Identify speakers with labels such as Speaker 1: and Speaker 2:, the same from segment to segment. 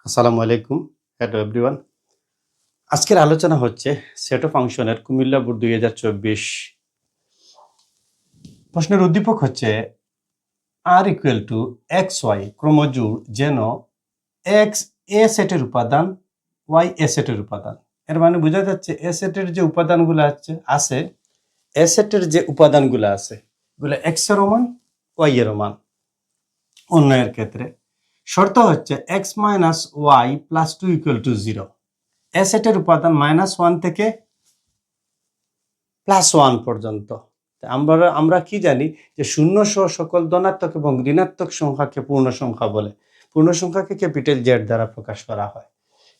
Speaker 1: আসসালামু আলাইকুম। Hello everyone. আজকের আলোচনা হচ্ছে সেট অফ ফাংশনের কুমিল্লা বোর্ড 2024। প্রশ্নের উদ্দীপক হচ্ছে আর ইকুয়াল টু এক্স ওয়াই ক্রমজোড় যেন এক্স এ সেটের উপাদান ওয়াই এ সেটের উপাদান। এর মানে বোঝা যাচ্ছে এ সেটের যে উপাদানগুলো আছে এ সেটের যে উপাদানগুলো আছে এগুলো এক্স এর মান ওয়াই এর মান। অন্যয়ের ক্ষেত্রে শর্ত হচ্ছে x minus y plus two equal to 0। এ সেটের উপাদান -1 থেকে +1 পর্যন্ত। আমরা কি জানি যে শূন্য সহ সকল ধনাত্মক এবং ঋণাত্মক সংখ্যাকে পূর্ণ সংখ্যা বলে। পূর্ণ সংখ্যাকে ক্যাপিটাল জেড দ্বারা প্রকাশ করা হয়।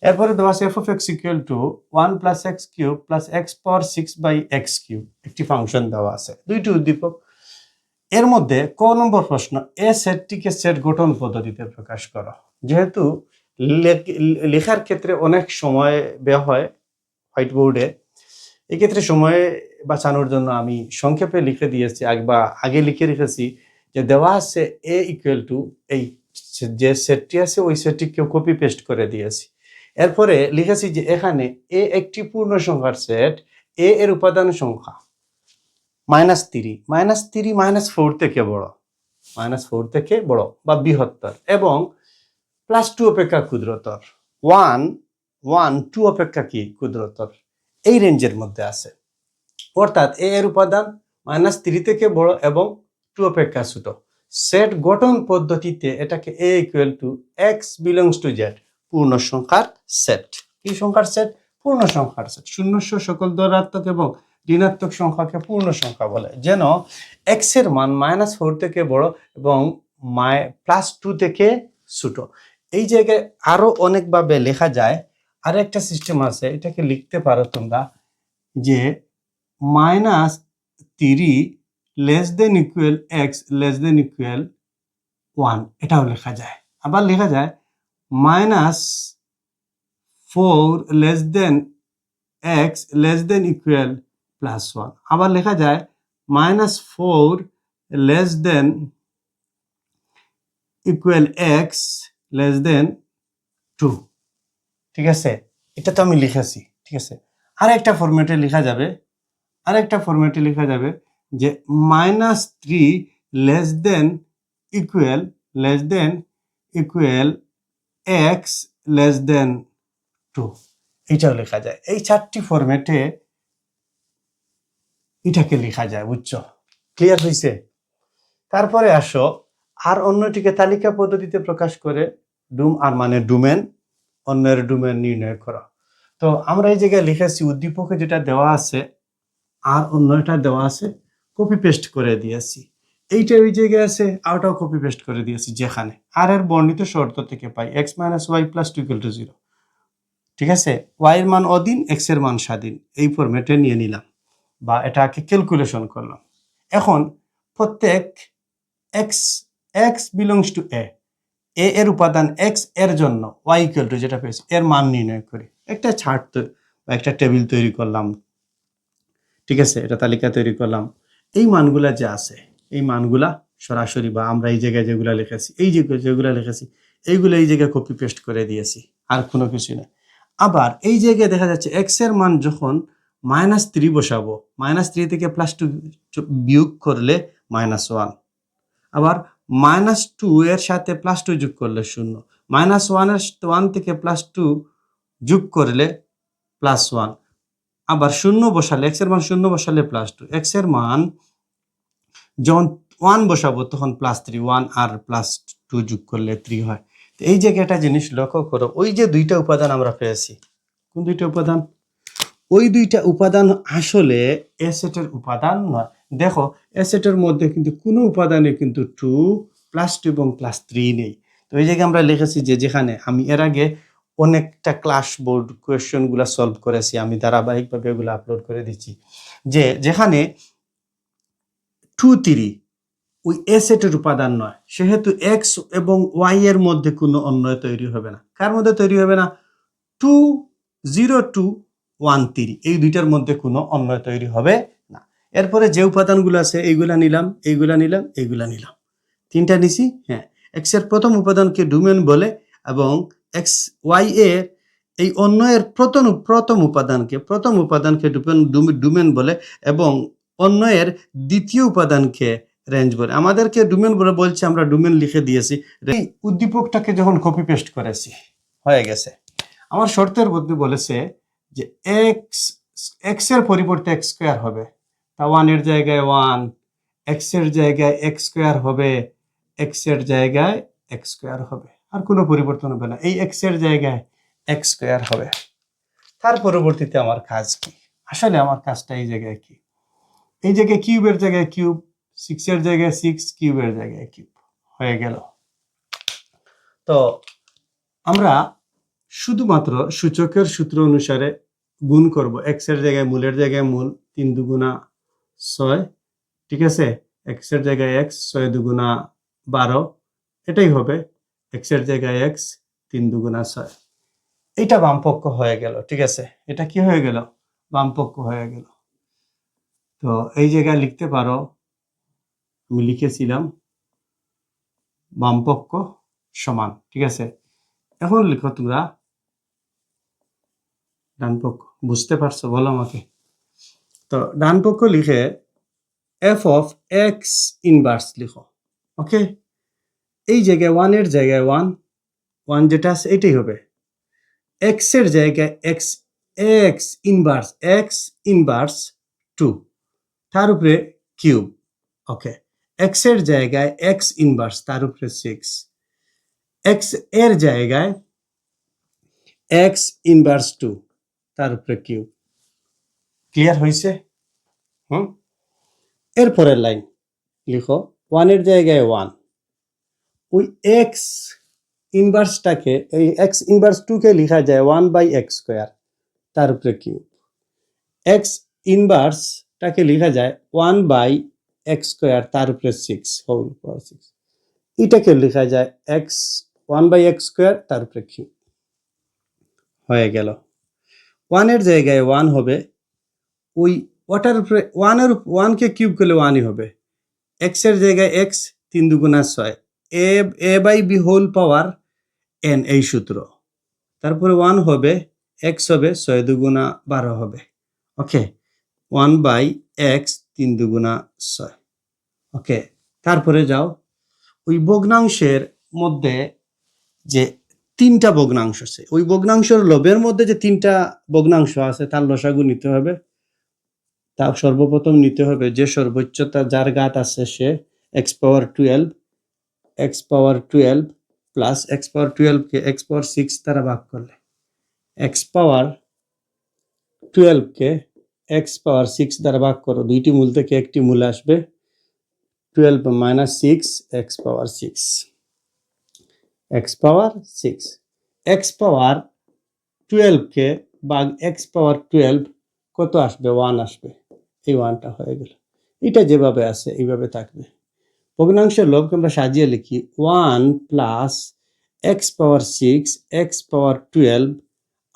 Speaker 1: এরপরে দেওয়া আছে f of x equal to 1 plus x cube plus x power 6 by x cube একটি ফাংশন দেওয়া আছে, দুইটি উদ্দীপক। এর মধ্যে ক নম্বর প্রশ্ন, এ সেটটিকে সেট গঠন পদ্ধতিতে প্রকাশ করো। যেহেতু লেখার ক্ষেত্রে অনেক সময় ব্যয় হয় হোয়াইট বোর্ডে, এক্ষেত্রে সময় বাঁচানোর জন্য আমি সংক্ষেপে লিখে দিয়েছি আগে লিখে রেখেছি যে দেওয়া আছে এ ইকুয়াল টু এই যে সেটটি আছে ওই সেটটিকে কপি পেস্ট করে দিয়েছি। এরপরে লিখেছি যে এখানে এ একটি পূর্ণ সংখ্যার সেট, এ এর উপাদান সংখ্যা -3 -4 থেকে বড়, -4 থেকে বড় বা বৃহত্তর এবং +2 অপেক্ষা ক্ষুদ্রতর, 1 2 অপেক্ষা কি ক্ষুদ্রতর, এই রেঞ্জের মধ্যে আছে। অর্থাৎ এ এর উপাদান -3 থেকে বড় এবং 2 অপেক্ষা ছোট। সেট গঠন পদ্ধতিতে এটাকে A equal to X belongs to Z পূর্ণ সংখ্যার সেট। কি সংখ্যার সেট? পূর্ণ সংখ্যার সেট। শূন্য সকল ধনাত্মক এবং ঋণাত্মক সংখ্যাকে পূর্ণ সংখ্যা বলে। যেন এক্স এর মান -4 থেকে বড় এবং +2 থেকে ছোট। এই জায়গায় আরো অনেকভাবে লেখা যায়। আর একটা সিস্টেম আছে, এটাকে লিখতে পারো তোমরা যে -3 less than equal x less than equal 1, এটাও লেখা যায়। আবার লেখা যায় -4 less than x less than equal +1। আবার লেখা যায় -4 less than equal x less than 2। ঠিক আছে, এটা তো আমি লিখেছি। ঠিক আছে, আরেকটা ফরম্যাটে লেখা যাবে যে -3 less than equal x less than 2, এটাও লেখা যায়। এই চারটি ফরম্যাটে এটাকে লেখা যায়। বুঝছো? ক্লিয়ার হয়েছে? তারপরে আসো আর অন্যটিকে তালিকা পদ্ধতিতে প্রকাশ করে ডোমেন, অন্যের ডোমেন নির্ণয় করা। তো আমরা এই জায়গায় লিখেছি উদ্দীপকে যেটা দেওয়া আছে আর অন্যটা দেওয়া আছে, কপি পেস্ট করে দিয়েছি। এইটা ওই জায়গায় আছে, আরটাও কপি পেস্ট করে দিয়েছি। যেখানে আর এর বর্ণিত শর্ত থেকে পাই x - y + 2 = 0। ঠিক আছে, y এর মান অধীন, x এর মান স্বাধীন, এই ফরম্যাটে নিয়ে নিলাম বা এটাকে ক্যালকুলেশন করলাম। এখন প্রত্যেক x বিলংস টু a এর উপাদান x এর জন্য y = যেটা পেয়েছি এর মান নির্ণয় করি। একটা চার্ট বা একটা টেবিল তৈরি করলাম। ঠিক আছে, এটা তালিকা তৈরি করলাম। এই মানগুলা যে আছে এই মানগুলা সরাসরি বা আমরা এই জায়গায় যেগুলা লিখেছি যেগুলা লিখেছি এইগুলো এই জায়গায় কপি পেস্ট করে দিয়েছি, আর কোনো কিছু না। আবার এই জায়গায় দেখা যাচ্ছে x এর মান যখন -3 বসাবো, -3 থেকে +2 বিয়োগ করলে -1, আবার -2 এর সাথে +2 যোগ করলে 0, -1 থেকে +2 যোগ করলে +1, আবার 0 বসালে x এর মান 0 বসালে +2, x এর মান যখন 1 বসাবো তখন +3, 1 আর +2 যোগ করলে 3 হয়। তো এই জায়গায় একটা জিনিস লক্ষ্য করো, ওই যে দুইটা উপাদান আমরা পেয়েছি, কোন দুইটা উপাদান? ওই দুইটা উপাদান আসলে এ সেটের উপাদান নয়। দেখো এ সেটের মধ্যে কিন্তু কোনো উপাদানে কিন্তু 2 +2 এবং +3 নেই। তো এই জায়গায় আমরা লিখেছি যে যেখানে আমি এর আগে অনেকটা ক্লাস বোর্ড কোয়েশ্চেনগুলো সলভ করেছি, আমি ধারাবাহিকভাবে এগুলো আপলোড করে দিচ্ছি, যে যেখানে 2 3 ওই এ সেটের উপাদান নয়, সেহেতু এক্স এবং ওয়াই এর মধ্যে কোনো অন্যয় তৈরি হবে না। কার মধ্যে তৈরি হবে না? 2 0 2 1 3 এই দুইটার মধ্যে কোনো অন্যয় তৈরি হবে না। এরপরে যে উপাদানগুলো আছে এইগুলা নিলাম, তিনটা নিছি। হ্যাঁ, এক্স এর প্রথম উপাদানকে ডোমেন বলে এবং এক্স ওয়াই এর এই অন্যয়ের প্রথম উপাদানকে ডোমেন বলে এবং অন্যয়ের দ্বিতীয় উপাদানকে রেঞ্জ বলে। আমাদেরকে ডোমেন বলে বলছে, আমরা ডোমেন লিখে দিয়েছি। এই উদ্দীপকটাকে যখন কপি পেস্ট করেছি হয়ে গেছে। আমার শর্তের মধ্যে বলেছে যে এক্স এর পরিবর্তে এক্স স্কোয়ার হবে, তা 1 এর জায়গায় 1, এক্স এর জায়গায় এক্স স্কোয়ার হবে, এক্স এর জায়গায় এক্স স্কোয়ার হবে, আর কোনো পরিবর্তন হবে না। এই এক্স এর জায়গায় এক্স স্কোয়ার হবে। তার পরবর্তীতে আমার কাজ কি? আসলে আমার কাজটা এই জায়গায় কি? এই জায়গায় কিউবের জায়গায় কিউব, 6 এর জায়গায় 6, কিউবের জায়গায় কিউব হয়ে গেল। তো আমরা শুধুমাত্র সূচকের সূত্র অনুসারে গুণ করব। এক্স এর জায়গায় মূলের জায়গায় মূল, 3 দুগুণা 6, ঠিক আছে। এক্স এর জায়গায় এক্স, 6 দুগুণা 12, এটাই হবে। এক্স এর জায়গায় এক্স, 3 দুগুণা 6। এটা বামপক্ষ হয়ে গেল, ঠিক আছে। এটা কি হয়ে গেল? বামপক্ষ হয়ে গেল। তো এই জায়গায় লিখতে পারো, আমি লিখেছিলাম বামপক্ষ সমান, ঠিক আছে। এখন লিখো তোমরা ডান পক্ষ। বুঝতে পারছো? বলো আমাকে। তো ডান পক্ষ লিখে এফ অফ এক্স ইনভার্স লিখো। ওকে, এই জায়গায় 1 এর জায়গায় 1 যেটা আছে এটাই হবে। এক্স এর জায়গায় এক্স, এক্স ইনভার্স 2, তার উপরে কিউব। ওকে, এক্স এর জায়গায় এক্স ইনভার্স, তার উপরে 6, এক্স এর জায়গায় এক্স ইনভার্স 2, তার উপরে কিউব। ক্লিয়ার হয়েছে? এরপরের লাইন লিখো 1 এর জায়গায় 1, ওই এক্স ইনভার্সটাকে, এই এক্স ইনভার্স 2 কে লেখা যায় 1/x স্কয়ার, তার উপরে কিউব। এক্স ইনভার্সটাকে লেখা যায় 1/x স্কয়ার, তার উপরে 6 হোল পাওয়ার 6। এটাকে লেখা যায় x 1/x স্কয়ার, তার উপরে কিউব। হয়ে গেল। 1 এর জায়গায় 1 হবে, ওই ওটার উপরে 1 কে কিউব করলে 1ই হবে। x এর জায়গায় x, 3 দুগুণা 6, a/b হোল পাওয়ার n, এই সূত্র। তারপরে 1 হবে, x হবে, 6 দুগুণা 12 হবে। ওকে, 1/x, 3 দুগুণা 6। ওকে, তারপরে যাও, ওই ভগ্নাংশের মধ্যে যে 3টা ভগ্নাংশ আছে, ওই ভগ্নাংশের লবের মধ্যে যে 3টা ভগ্নাংশ আছে তার লসাগু নিতে হবে। তা সর্বপ্রথম নিতে হবে যে সর্বোচ্চতা যার ঘাত আছে সে x পাওয়ার 12 প্লাস x পাওয়ার 12 কে x পাওয়ার 6 দ্বারা ভাগ করলে, x পাওয়ার 12 কে x পাওয়ার 6 দ্বারা ভাগ করো, দুইটি মূল থেকে একটি মূল আসবে, 12 মাইনাস 6 x পাওয়ার 6, x পাওয়ার 6, x পাওয়ার 12 কে ভাগ x পাওয়ার 12 কত আসবে? 1 আসবে। এই 1টা হয়ে গেল। এটা যেভাবে আছে এইভাবে থাকবে। ভগ্নাংশের লবকে আমরা সাজিয়ে লিখি 1 প্লাস x পাওয়ার 6, x পাওয়ার 12,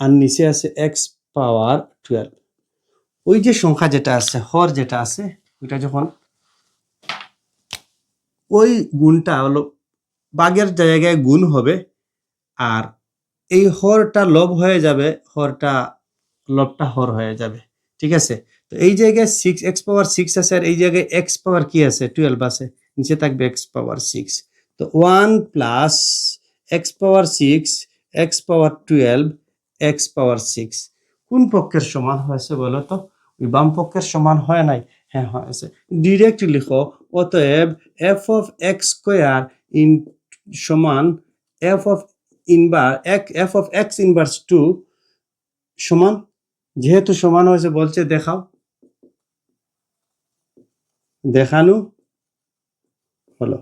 Speaker 1: আর নিচে আছে x পাওয়ার 12। ওই যে সংখ্যা যেটা আছে, হর যেটা আছে, ওইটা যখন ওই গুণটা হলো ভাগের জায়গায় গুণ হবে, আর এই হরটা লব হয়ে যাবে, লবটা হর হয়ে যাবে, ঠিক আছে। তো এই জায়গায় 6 x পাওয়ার 6 আছে, আর এই জায়গায় x পাওয়ার কি আছে? 12 আছে, নিচে থাকবে x পাওয়ার 6। তো 1 প্লাস x পাওয়ার 6, x পাওয়ার 12, x পাওয়ার 6 কোন পক্ষের সমান হয়েছে বলো তো? ওই বাম পক্ষের সমান হয় নাই? হ্যাঁ হয়েছে। ডিরেক্ট লিখো, অতএব f of x square in সমান f অফ x ইনভার্স 2 সমান, যেহেতু সমান হয়েছে বলছে দেখাও, দেখানো হলো।